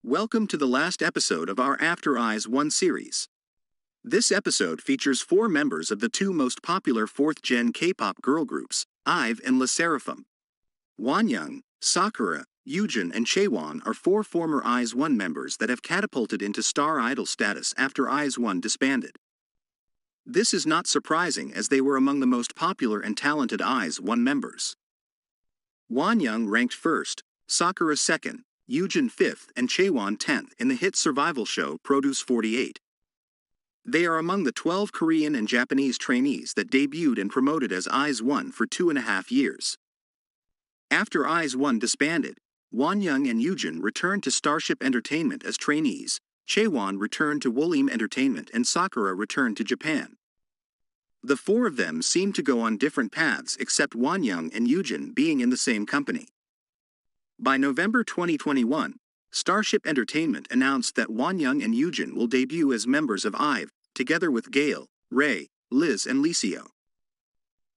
Welcome to the last episode of our After IZONE series. This episode features 4 members of the 2 most popular 4th-gen K-pop girl groups, IVE and LE SSERAFIM. Wonyoung, Sakura, Yujin and Chaewon are 4 former IZONE members that have catapulted into star idol status after IZONE disbanded. This is not surprising as they were among the most popular and talented IZONE members. Wonyoung ranked 1st, Sakura 2nd, Yujin 5th and Chaewon 10th in the hit survival show Produce 48. They are among the 12 Korean and Japanese trainees that debuted and promoted as IZONE for 2.5 years. After IZONE disbanded, Wonyoung and Yujin returned to Starship Entertainment as trainees, Chaewon returned to Wonyoung Entertainment and Sakura returned to Japan. The 4 of them seemed to go on different paths except Wonyoung and Yujin being in the same company. By November 2021, Starship Entertainment announced that Wonyoung and Yujin will debut as members of IVE, together with Gail, Ray, Liz and Licio.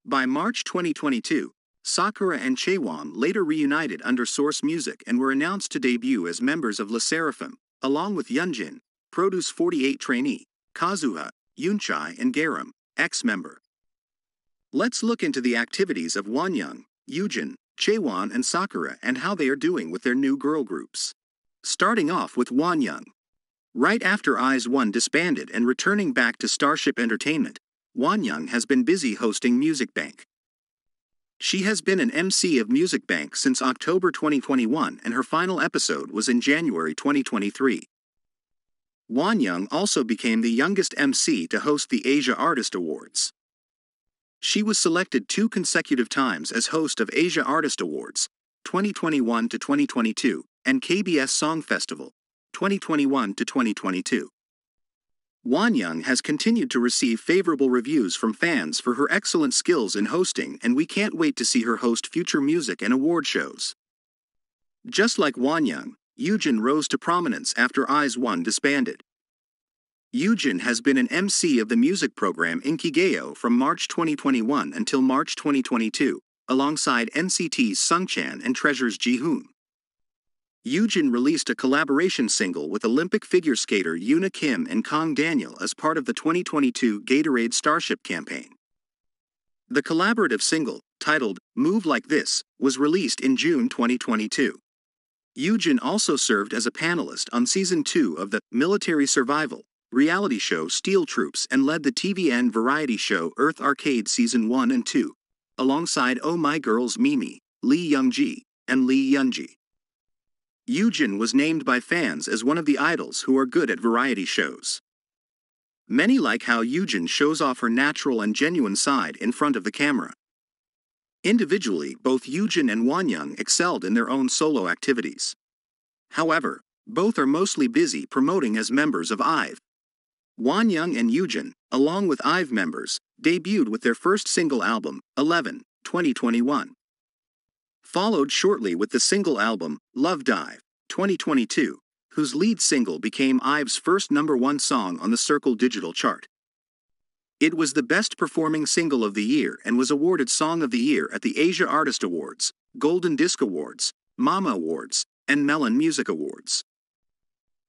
By March 2022, Sakura and Chaewon later reunited under Source Music and were announced to debut as members of LE SSERAFIM, along with Yujin, Produce 48 trainee, Kazuha, Unchai and Garam, ex-member. Let's look into the activities of Wonyoung, Yujin, Chaewon and Sakura and how they are doing with their new girl groups. Starting off with Wonyoung. Right after IZONE disbanded and returning back to Starship Entertainment, Wonyoung has been busy hosting Music Bank. She has been an MC of Music Bank since October 2021 and her final episode was in January 2023. Wonyoung also became the youngest MC to host the Asia Artist Awards. She was selected 2 consecutive times as host of Asia Artist Awards, 2021 to 2022, and KBS Song Festival, 2021 to 2022. Wonyoung has continued to receive favorable reviews from fans for her excellent skills in hosting and we can't wait to see her host future music and award shows. Just like Wonyoung, Yujin rose to prominence after IZONE disbanded. Yujin has been an MC of the music program Inkigayo from March 2021 until March 2022, alongside NCT's Sungchan and Treasure's Jihoon. Yujin released a collaboration single with Olympic figure skater Yoona Kim and Kang Daniel as part of the 2022 Gatorade Starship campaign. The collaborative single, titled Move Like This, was released in June 2022. Yujin also served as a panelist on Season 2 of the Military Survival reality show Steel Troops and led the TVN variety show Earth Arcade Season 1 and 2, alongside Oh My Girls Mimi, Lee Youngji, and Lee Youngji. Yujin was named by fans as one of the idols who are good at variety shows. Many like how Yujin shows off her natural and genuine side in front of the camera. Individually, both Yujin and Wonyoung excelled in their own solo activities. However, both are mostly busy promoting as members of IVE. Wonyoung and Yujin, along with IVE members, debuted with their first single album, 11, 2021. Followed shortly with the single album, Love Dive, 2022, whose lead single became IVE's first #1 song on the Circle Digital chart. It was the best performing single of the year and was awarded Song of the Year at the Asia Artist Awards, Golden Disc Awards, Mama Awards, and Melon Music Awards.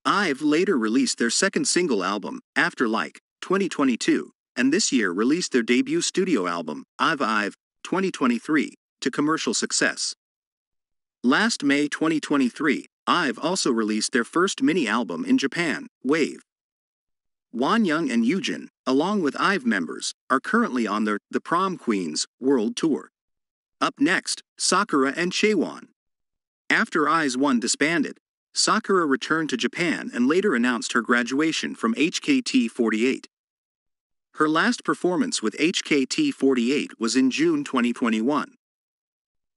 IVE later released their second single album, After Like, 2022, and this year released their debut studio album, IVE, 2023, to commercial success. Last May 2023, IVE also released their first mini-album in Japan, Wave. Wonyoung and Yujin, along with IVE members, are currently on their The Prom Queens World Tour. Up next, Sakura and Chaewon. After IZONE disbanded, Sakura returned to Japan and later announced her graduation from HKT48. Her last performance with HKT48 was in June 2021.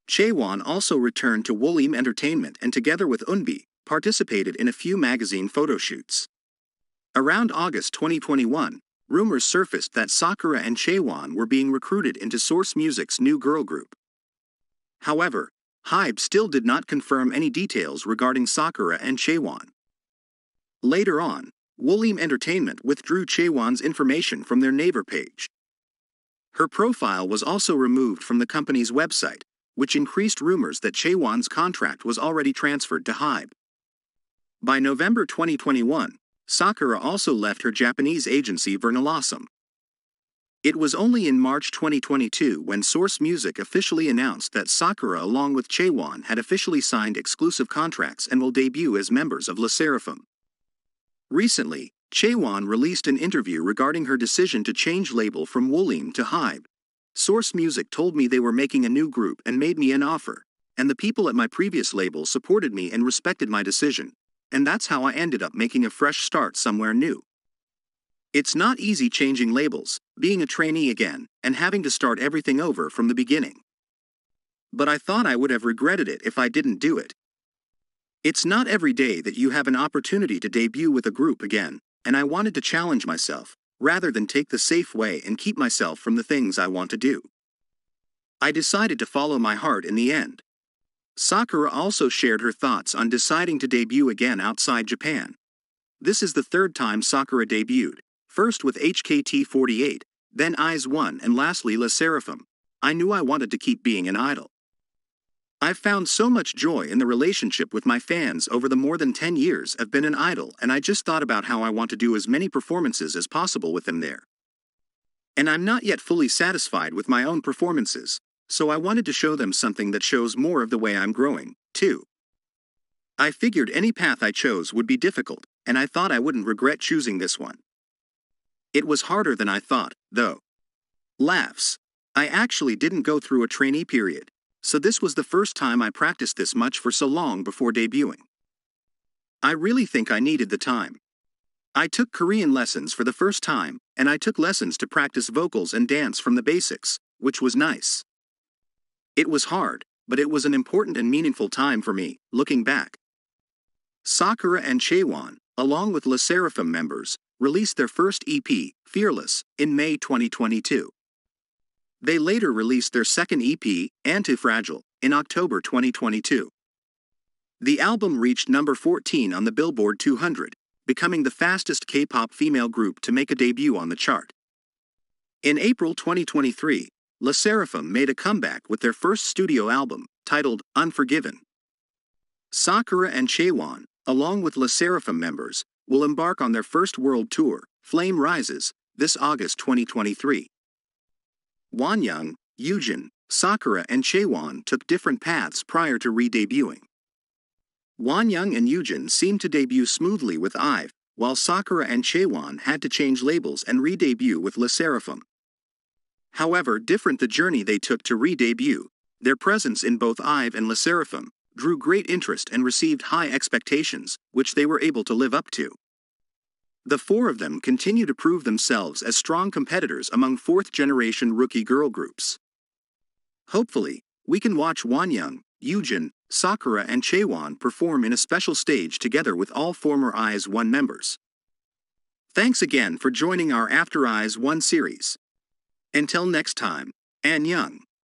Chaewon also returned to Wonyoung Entertainment and together with Eunbi, participated in a few magazine photoshoots. Around August 2021, rumors surfaced that Sakura and Chaewon were being recruited into Source Music's new girl group. However, HYBE still did not confirm any details regarding Sakura and Chaewon. Later on, Wonyoung Entertainment withdrew Chaewon's information from their Naver page. Her profile was also removed from the company's website, which increased rumors that Chaewon's contract was already transferred to HYBE. By November 2021, Sakura also left her Japanese agency Vernalasum. It was only in March 2022 when Source Music officially announced that Sakura along with Chaewon had officially signed exclusive contracts and will debut as members of LE SSERAFIM. Recently, Chaewon released an interview regarding her decision to change label from Wonyoung to HYBE. Source Music told me they were making a new group and made me an offer, and the people at my previous label supported me and respected my decision, and that's how I ended up making a fresh start somewhere new. It's not easy changing labels, being a trainee again, and having to start everything over from the beginning. But I thought I would have regretted it if I didn't do it. It's not every day that you have an opportunity to debut with a group again, and I wanted to challenge myself, rather than take the safe way and keep myself from the things I want to do. I decided to follow my heart in the end. Sakura also shared her thoughts on deciding to debut again outside Japan. This is the third time Sakura debuted, first with HKT48, then IZONE and lastly LE SSERAFIM. I knew I wanted to keep being an idol. I've found so much joy in the relationship with my fans over the more than 10 years I've been an idol, and I just thought about how I want to do as many performances as possible with them there. And I'm not yet fully satisfied with my own performances, so I wanted to show them something that shows more of the way I'm growing, too. I figured any path I chose would be difficult, and I thought I wouldn't regret choosing this one. It was harder than I thought, though. Laughs. I actually didn't go through a trainee period, so this was the first time I practiced this much for so long before debuting. I really think I needed the time. I took Korean lessons for the first time, and I took lessons to practice vocals and dance from the basics, which was nice. It was hard, but it was an important and meaningful time for me, looking back. Sakura and Chaewon, along with LE SSERAFIM members, released their first EP, Fearless, in May 2022. They later released their second EP, Anti-Fragile, in October 2022. The album reached number 14 on the Billboard 200, becoming the fastest K-pop female group to make a debut on the chart. In April 2023, LE SSERAFIM made a comeback with their first studio album, titled Unforgiven. Sakura and Chaewon, along with LE SSERAFIM members, will embark on their first world tour, Flame Rises, this August 2023. Wonyoung, Yujin, Sakura and Chaewon took different paths prior to re-debuting. Wonyoung and Yujin seemed to debut smoothly with IVE, while Sakura and Chaewon had to change labels and re-debut with LE SSERAFIM. However different the journey they took to re-debut, their presence in both IVE and LE SSERAFIM drew great interest and received high expectations, which they were able to live up to. The four of them continue to prove themselves as strong competitors among fourth-generation rookie girl groups. Hopefully, we can watch Wonyoung, Yujin, Sakura and Chaewon perform in a special stage together with all former IZONE members. Thanks again for joining our After IZONE series. Until next time, Annyeong.